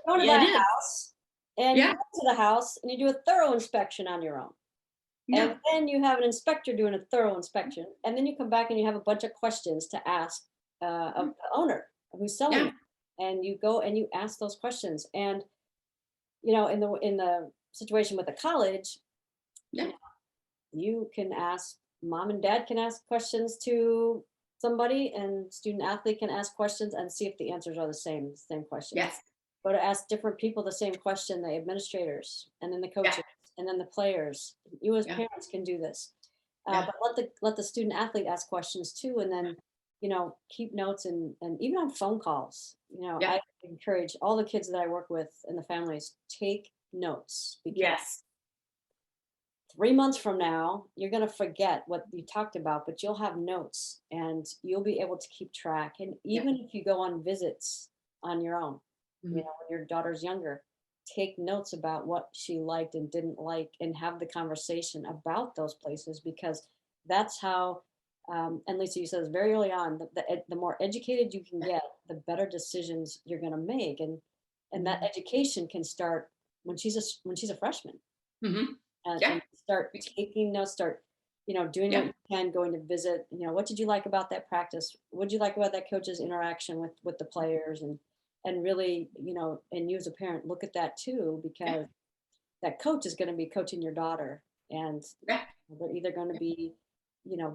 want to Yeah, buy it a is. house, and you Yeah, go to the house and you do a thorough inspection on your own. And yeah, then you have an inspector doing a thorough inspection, and then you come back and you have a bunch of questions to ask of the owner who's selling yeah, it. And you go and you ask those questions. And in the situation with the college, yeah, you can ask mom and dad can ask questions to somebody, and student athlete can ask questions and see if the answers are the same question. yes, Go to ask different people the same question, the administrators, and then the yeah, coaches, and then the players. You as yeah, parents can do this. yeah, But let the student athlete ask questions too, and then keep notes, and even on phone calls. yeah, I encourage all the kids that I work with and the families, take notes, because yes, 3 months from now you're going to forget what you talked about, but you'll have notes and you'll be able to keep track. And yeah, even if you go on visits on your own, mhm, when your daughter's younger, take notes about what she liked and didn't like, and have the conversation about those places, because that's how. And Lisa, you said this very early on. The more educated you can yeah, get, the better decisions you're going to make, and that mhm, education can start when she's a freshman, mhm, and yeah, start taking notes, start doing what yeah, you can, going to visit. What did you like about that practice? What did you like about that coach's interaction with the players? And really, and you as a parent, look at that too, yeah, because that coach is going to be coaching your daughter, and yeah, they're either going to yeah, be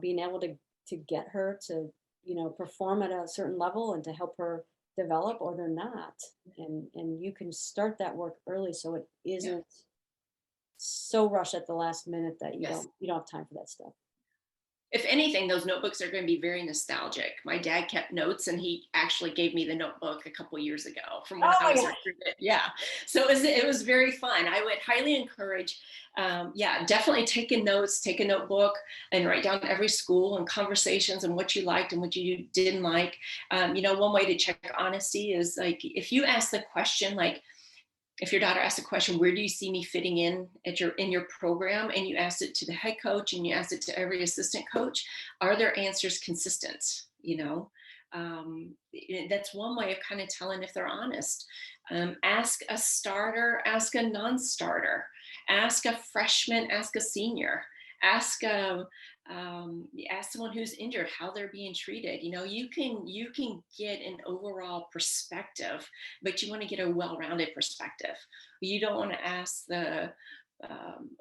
being able to get her to perform at a certain level, and to help her develop or they're not. And you can start that work early so it Yeah. isn't so rushed at the last minute that Yes. you don't have time for that stuff. If anything, those notebooks are going to be very nostalgic. My dad kept notes, and he actually gave me the notebook a couple years ago from when Oh I my was gosh. recruited. Yeah, so it was very fun. I would highly encourage, yeah, definitely taking notes, take a notebook, and write down every school and conversations and what you liked and what you didn't like. One way to check honesty is like if you ask the question like, if your daughter asks a question, where do you see me fitting in your program, and you ask it to the head coach and you ask it to every assistant coach, are their answers consistent? That's one way of kind of telling if they're honest. Ask a starter, ask a non-starter, ask a freshman, ask a senior, ask a ask someone who's injured how they're being treated. You can get an overall perspective, but you want to get a well-rounded perspective. You don't want to ask the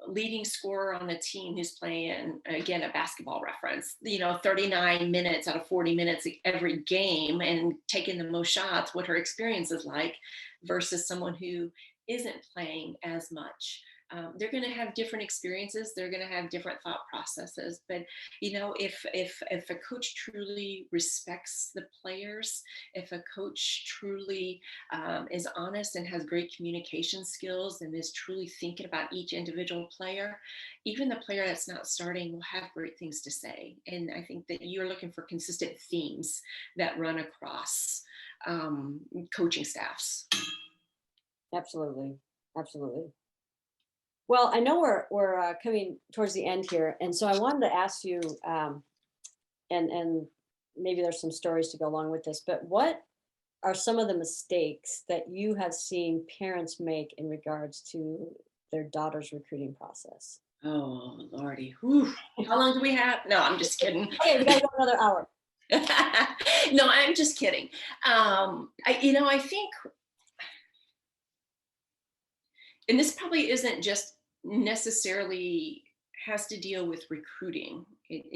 leading scorer on a team who's playing, again, a basketball reference, 39 minutes out of 40 minutes every game and taking the most shots, what her experience is like, versus someone who isn't playing as much. They're going to have different experiences. They're going to have different thought processes. But if a coach truly respects the players, if a coach truly is honest and has great communication skills and is truly thinking about each individual player, even the player that's not starting will have great things to say. And I think that you're looking for consistent themes that run across coaching staffs. Absolutely. Absolutely. Well, I know we're coming towards the end here, and so I wanted to ask you, and maybe there's some stories to go along with this, but what are some of the mistakes that you have seen parents make in regards to their daughter's recruiting process? Oh, Lordy. Whew. How long do we have? No, I'm just kidding. Okay, we got to go another hour. No, I'm just kidding. I think, and this probably isn't just necessarily has to deal with recruiting. It'd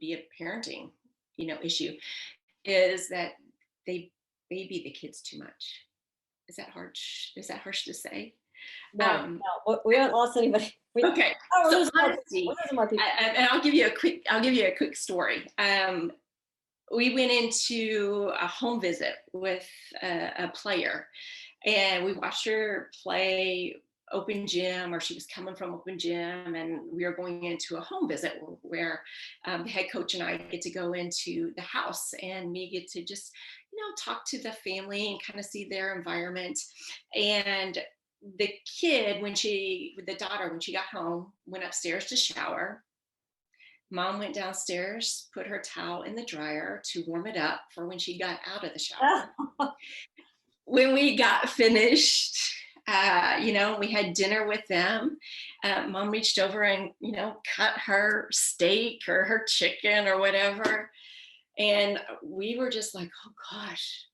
be a parenting, issue, is that they baby the kids too much. Is that harsh? Is that harsh to say? No, Um, no, we haven't lost anybody. okay. We're So losing more people. We're honesty, losing more people. and I'll give you a quick story. We went into a home visit with a player, and we watched her play open gym, or she was coming from open gym, and we were going into a home visit where the head coach and I get to go into the house, and we get to just talk to the family and kind of see their environment. And the daughter, when she got home, went upstairs to shower. Mom went downstairs, put her towel in the dryer to warm it up for when she got out of the shower. When we got finished, we had dinner with them. Mom reached over and, cut her steak or her chicken or whatever. And we were just like, oh gosh,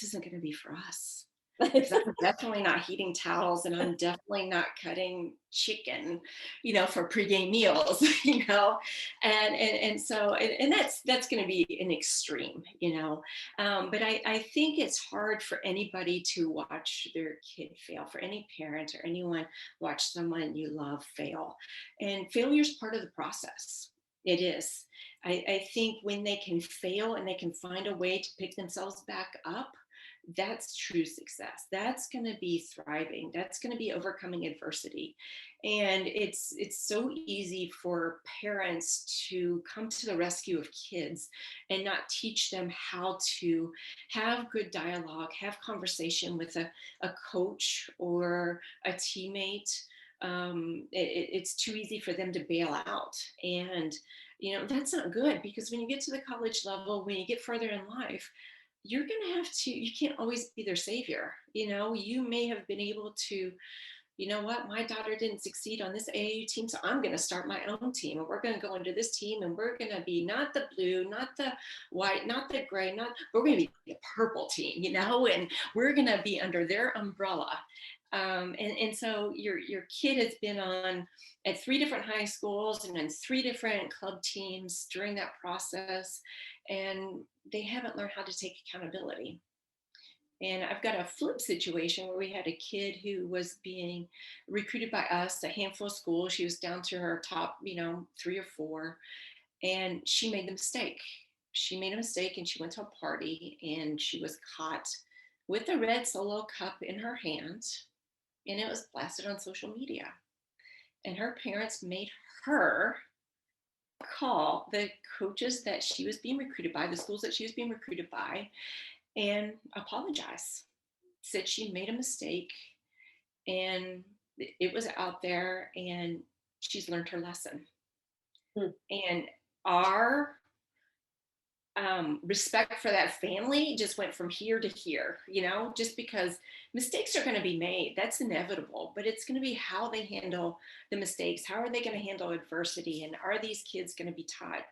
this isn't going to be for us. Because I'm definitely not heating towels, and I'm definitely not cutting chicken, for pregame meals, and so that's going to be an extreme, but I think it's hard for anybody to watch their kid fail, for any parent or anyone watch someone you love fail, and failure is part of the process. It is. I think when they can fail and they can find a way to pick themselves back up, that's true success. That's going to be thriving. That's going to be overcoming adversity. And it's so easy for parents to come to the rescue of kids and not teach them how to have good dialogue, have conversation with a coach or a teammate. It's too easy for them to bail out. And that's not good, because when you get to the college level, when you get further in life, you're going to have to, you can't always be their savior. You may have been able to, what, my daughter didn't succeed on this AAU team, so I'm going to start my own team, and we're going to go into this team, and we're going to be not the blue, not the white, not the gray, we're going to be the purple team, and we're going to be under their umbrella. And so your kid has been on at three different high schools and in three different club teams during that process, and they haven't learned how to take accountability. And I've got a flip situation where we had a kid who was being recruited by us, a handful of schools. She was down to her top, three or four, and she made the mistake. She made a mistake and she went to a party and she was caught with a red solo cup in her hand, and it was blasted on social media. And her parents made her call the coaches that she was being recruited by, the schools that she was being recruited by, and apologize. Said she made a mistake and it was out there and she's learned her lesson. Hmm. And our respect for that family just went from here to here, just because mistakes are going to be made. That's inevitable, but it's going to be how they handle the mistakes. How are they going to handle adversity? And are these kids going to be taught,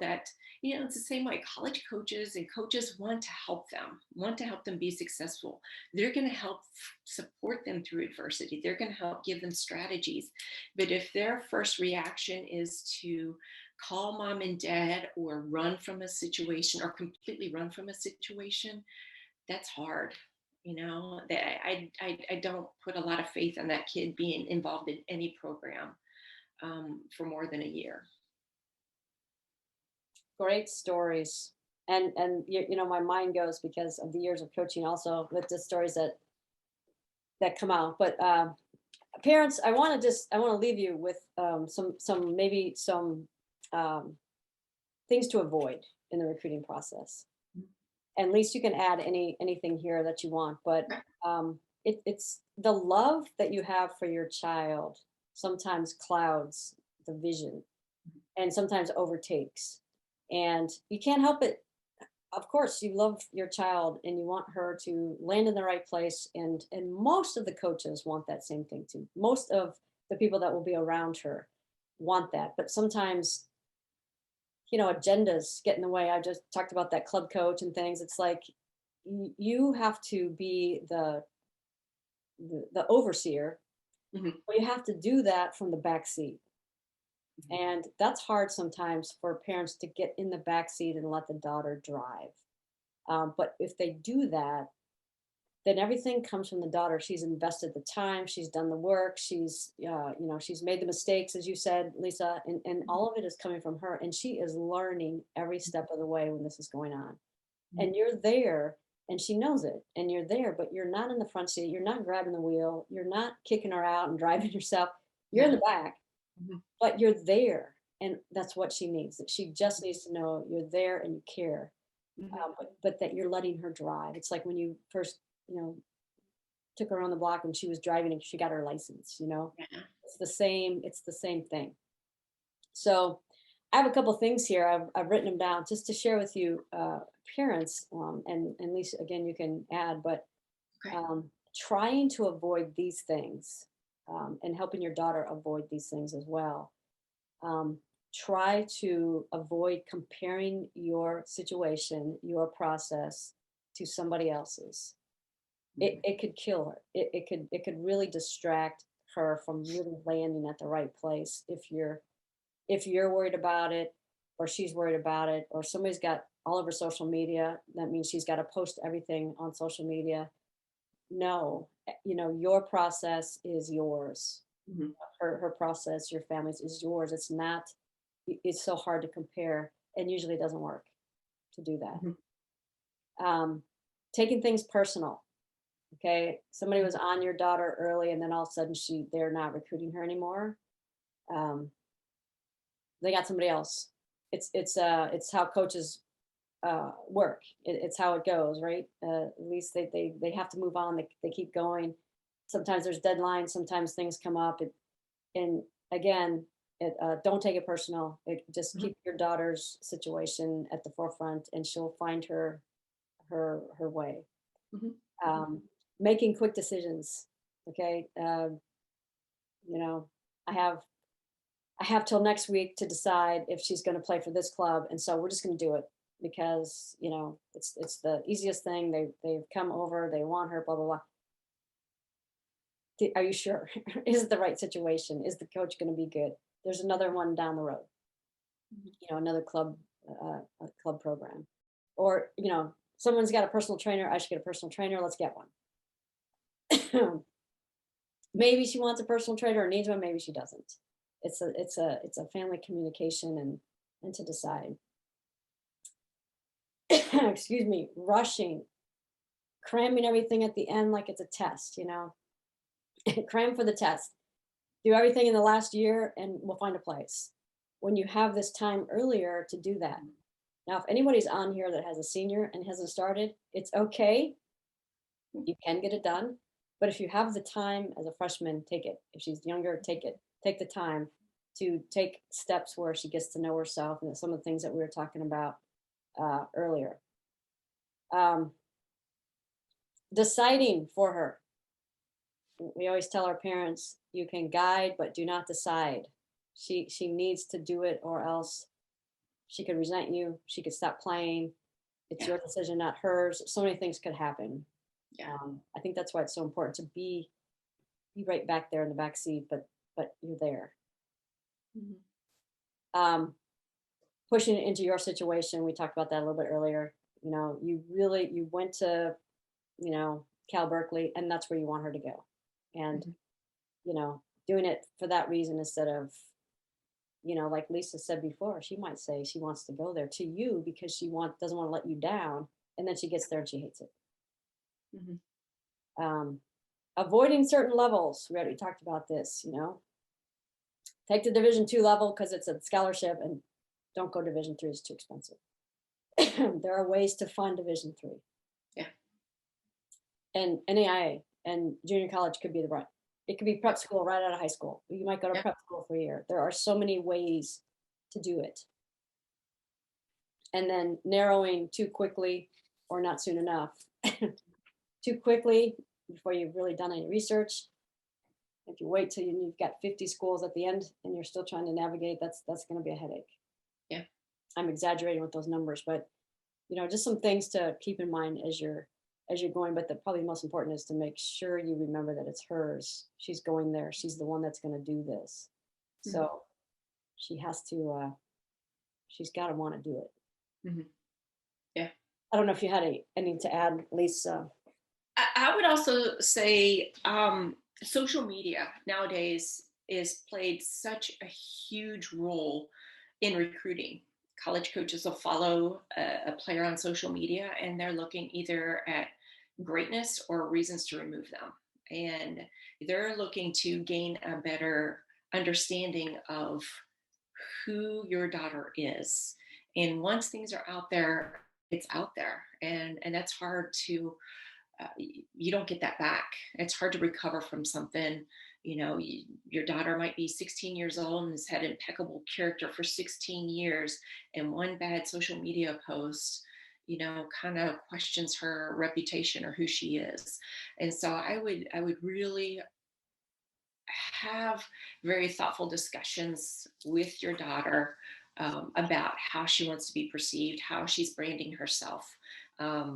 that, it's the same way college coaches and coaches want to help them be successful. They're going to help support them through adversity. They're going to help give them strategies. But if their first reaction is to call mom and dad or run from a situation or completely run from a situation, that's hard. That I don't put a lot of faith in that kid being involved in any program for more than a year. Great stories. And my mind goes because of the years of coaching also with the stories that come out. But parents, I want to leave you with some um, things to avoid in the recruiting process. And Lisa, you can add anything here that you want, but it's the love that you have for your child sometimes clouds the vision and sometimes overtakes. And you can't help it. Of course, you love your child and you want her to land in the right place. And most of the coaches want that same thing too. Most of the people that will be around her want that. But sometimes, agendas get in the way. I just talked about that club coach and things. It's like you have to be the overseer, Mhm. but you have to do that from the back seat. Mhm. And that's hard sometimes for parents to get in the back seat and let the daughter drive. But if they do that, then everything comes from the daughter. She's invested the time, she's done the work, she's made the mistakes, as you said, Lisa, and all of it is coming from her. And she is learning every step of the way when this is going on. Mhm. And you're there, and she knows it, and you're there, but you're not in the front seat, you're not grabbing the wheel, you're not kicking her out and driving yourself. You're in Yeah. the back, Mhm. but you're there. And that's what she needs. That she just needs to know you're there and you care, Mhm. but that you're letting her drive. It's like when you first, you know, took her on the block when she was driving and she got her license. Yeah. It's the same. It's the same thing. So I have a couple things here. I've written them down just to share with you, parents, and Lisa, again, you can add, but Okay. trying to avoid these things, and helping your daughter avoid these things as well. Um, Try to avoid comparing your situation, your process to somebody else's. It, Mhm. it could kill her. It could really distract her from really landing at the right place if you're worried about it, or she's worried about it, or somebody's got all over social media. That means she's got to post everything on social media. No, your process is yours. Mhm. Her process, your family's, is yours. It's not. It's so hard to compare, and usually it doesn't work to do that. Mhm. Um, Taking things personal. Okay, somebody Mhm. was on your daughter early, and then all of a sudden they're not recruiting her anymore. Um, they got somebody else. It's how coaches work. It's how it goes, right? At least they have to move on. They keep going. Sometimes there's deadlines. Sometimes things come up. And again, don't take it personal. Just Mhm. keep your daughter's situation at the forefront, and she'll find her way. Mhm. Mhm. Um, Making quick decisions. Okay, you know, I have I have till next week to decide if she's going to play for this club, and so we're just going to do it because it's the easiest thing. They've come over, they want her, blah blah blah. Are you sure? Is it the right situation? Is the coach going to be good? There's another one down the road, Mhm. another club, a club program, or someone's got a personal trainer. I should get a personal trainer. Let's get one. Maybe she wants a personal trainer or needs one. Maybe she doesn't. It's a family communication and to decide. Excuse me, rushing, cramming everything at the end like it's a test. Cram for the test. Do everything in the last year and we'll find a place. When you have this time earlier to do that. Now, if anybody's on here that has a senior and hasn't started, it's okay. You can get it done. But if you have the time as a freshman, take it. If she's younger, take it. Take the time to take steps where she gets to know herself and some of the things that we were talking about earlier. Um, Deciding for her. We always tell our parents, you can guide, but do not decide. She needs to do it, or else she could resent you. She could stop playing. It's Yeah. your decision, not hers. So many things could happen. Yeah. I think that's why it's so important to be right back there in the back seat, but you're there. Mhm. Um, Pushing it into your situation, we talked about that a little bit earlier. You went to Cal Berkeley, and that's where you want her to go, and Mhm. doing it for that reason instead of like Lisa said before, she might say she wants to go there to you because doesn't want to let you down, and then she gets there and she hates it. Mhm. Um, Avoiding certain levels. We already talked about this. Take the Division 2 level because it's a scholarship, and don't go Division 3. It's too expensive. There are ways to fund Division 3, Yeah. and NAIA and junior college could be the right. It could be prep Yep. school right out of high school. You might go to Yeah. prep school for a year. There are so many ways to do it. And then narrowing too quickly or not soon enough. Too quickly before you've really done any research. If you wait till you've got 50 schools at the end and you're still trying to navigate, that's going to be a headache. Yeah. I'm exaggerating with those numbers, but just some things to keep in mind as you're going. But probably the most important is to make sure you remember that it's hers. She's going there. She's the one that's going to do this. Mhm. So she has to. She's got to want to do it. Mhm. Yeah. I don't know if you had anything to add, Lisa. I would also say social media nowadays is played such a huge role in recruiting. College coaches will follow a player on social media and they're looking either at greatness or reasons to remove them. And they're looking to gain a better understanding of who your daughter is. And once things are out there, it's out there. And that's hard to you don't get that back. It's hard to recover from something. Your daughter might be 16 years old and has had impeccable character for 16 years, and one bad social media post, kind of questions her reputation or who she is. And so I would really have very thoughtful discussions with your daughter about how she wants to be perceived, how she's branding herself,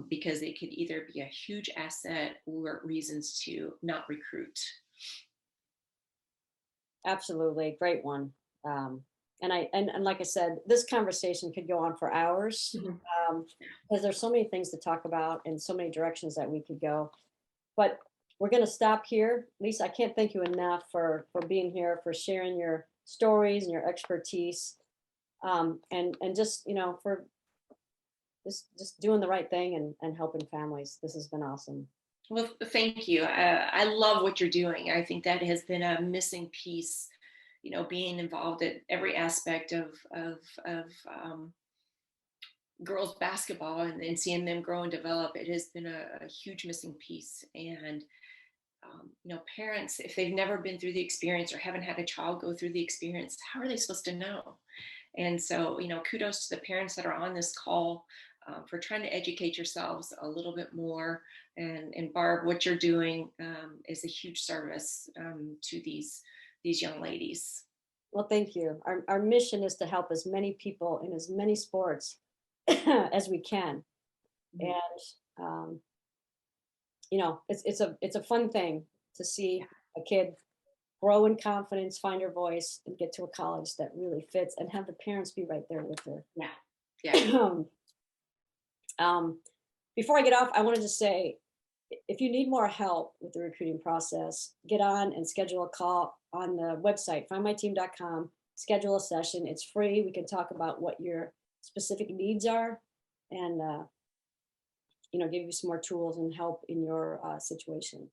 because it could either be a huge asset or reasons to not recruit. Absolutely, great one. And like I said, this conversation could go on for hours Mhm. um, because there's so many things to talk about and so many directions that we could go. But we're going to stop here. Lisa, I can't thank you enough for being here, for sharing your stories and your expertise, and just for just doing the right thing and helping families. This has been awesome. Well, thank you. I love what you're doing. I think that has been a missing piece, being involved at every aspect of girls basketball and seeing them grow and develop. It has been a huge missing piece. And parents, if they've never been through the experience or haven't had a child go through the experience, how are they supposed to know? And so, kudos to the parents that are on this call for trying to educate yourselves a little bit more. And Barb, what you're doing is a huge service to these young ladies. Well, thank you. Our mission is to help as many people in as many sports as we can. Mhm. And it's a fun thing to see a kid grow in confidence, find her voice, and get to a college that really fits, and have the parents be right there with her. Yeah. Yeah. um, Before I get off, I wanted to say, if you need more help with the recruiting process, get on and schedule a call on the website, findmyteam.com. Schedule a session. It's free. We can talk about what your specific needs are, and give you some more tools and help in your situation.